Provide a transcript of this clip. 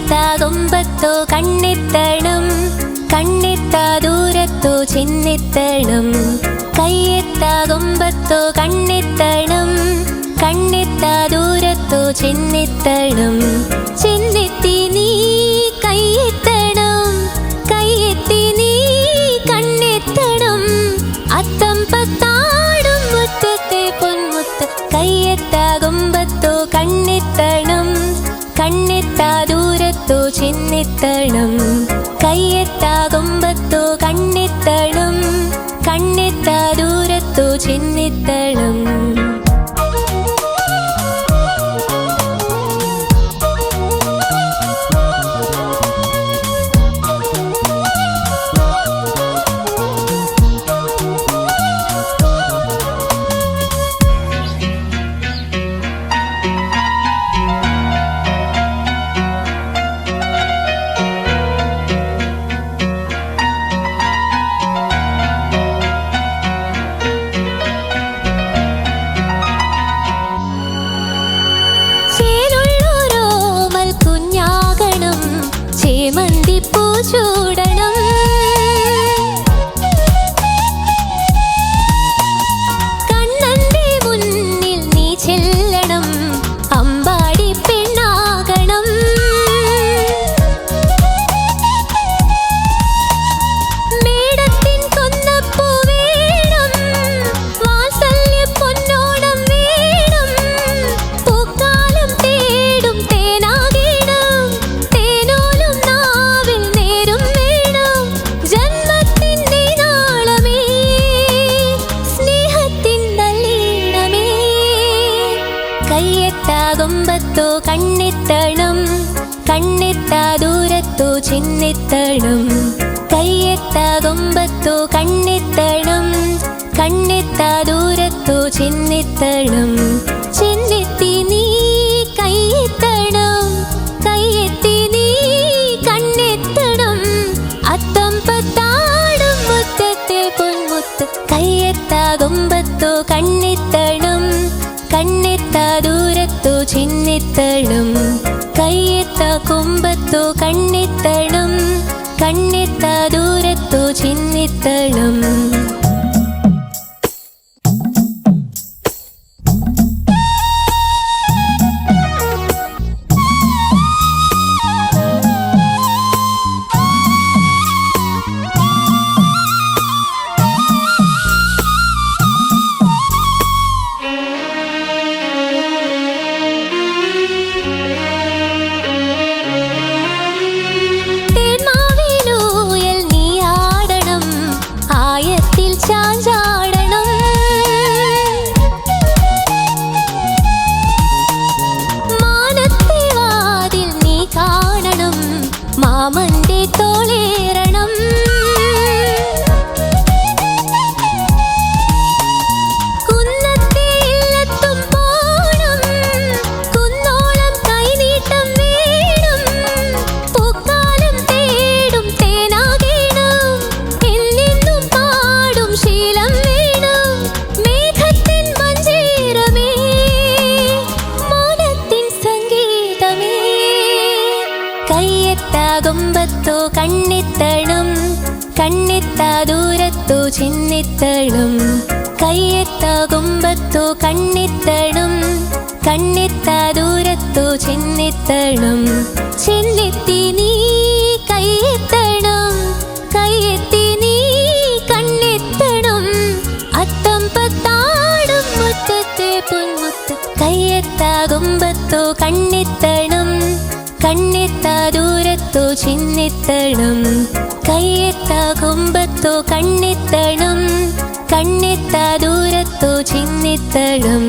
കയ്യെത്താ കൊമ്പത്തോ കണ്ണെത്തണം, കണ്ണെത്താ ദൂരത്തോ ചെന്നെത്തണം. കയ്യെത്താ കൊമ്പത്തോ കണ്ണെത്തണം, കണ്ണെത്താ ദൂരത്തോ ചെന്നെത്തണം. ചെന്നെത്തി നീ കയ്യെത്തണം, കയ്യെത്തി നീ കണ്ണെത്തണം. അത്തം പത്താടും മുറ്റത്തെ പൊന്മുത്ത്. കയ്യെത്താ കൊമ്പത്തോ കണ്ണെത്തണം, കണ്ണെത്താ ദൂരത്തോ ചെന്നെത്തണം. കയ്യെത്താ കൊമ്പത്തോ കണ്ണെത്തണം, കണ്ണെത്താ ദൂരത്തോ ചെന്നെത്തണം. ചേമന്തിപ്പൂ ചൂടണം, കണ്ണന്റെ മുന്നിൽ നീ ചെല്ലണം. അമ്പാടി പെണ്ണാകണം, മേടത്തിൻ കൊന്നപ്പൂ വേണം, വാത്സല്യ പൊന്നോണം വേണം. പൂക്കാലം തേടും തേനാകണം, തേനോലും നാവിൽ നേരും വേണം. ജന്മത്തിൻ്റെ നാളമേ, സ്നേഹത്തിൻ നല്ലീണമേ. കയ്യെത്താ കൊമ്പത്തോ കണ്ണെത്തണം, കണ്ണെത്താ ദൂരത്തോ ചെന്നെത്തണം. കയ്യെത്താ കൊമ്പത്തോ കണ്ണെത്തണം, കണ്ണെത്താ ദൂരത്തോ ചെന്നെത്തണം. ചെന്നെത്തി നീ കയ്യെത്തണം, കയ്യെത്തി നീ കണ്ണെത്തണം. അത്തം പത്താടും മുറ്റത്തെ പൊന്മുത്ത്. കയ്യെത്താ കൊമ്പത്തോ കണ്ണെത്തണം, കണ്ണെത്താ ദൂരത്തോ ചെന്നെത്തണം. കയ്യെത്താ കൊമ്പത്തോ കണ്ണെത്തണം, കണ്ണെത്താ ദൂരത്തോ ചെന്നെത്തണം. ചാഞ്ചാടണം, മാനത്തെ വാതിൽ നീ കാണണം. മാമന്റെ തോളേറണം, കുന്നത്തെ ഇല്ലത്തും പോണം. കുന്നോളം കൈനീട്ടം വേണം, പൂക്കാലം തേടും തേനാകണം. എന്നെന്നും പാടും ശീലം വേണം, മേഘത്തിൻ മഞ്ചേരമേ, മൗനത്തിൻ സംഗീതമേ. കയ്യെത്താ കൊമ്പത്തോ കണ്ണെത്തണം, കണ്ണെത്താ ദൂരത്തോ ചെന്നെത്തണം. കയ്യെത്താ കൊമ്പത്തോ കണ്ണെത്തണം, കണ്ണെത്താ ദൂരത്തോ ചെന്നെത്തണം. ചെന്നെത്തി നീ കയ്യെത്തണം, കയ്യെത്തി നീ കണ്ണെത്തണം. അത്തം പത്താടും മുറ്റത്തെ പൊന്മുത്ത്. കയ്യെത്താ കൊമ്പത്തോ കണ്ണെത്തണം, കണ്ണെത്താ ദൂരത്തോ ചെന്നെത്തണം. കയ്യെത്താ കൊമ്പത്തോ കണ്ണെത്തണം, കണ്ണെത്താ ദൂരത്തോ ചെന്നെത്തണം.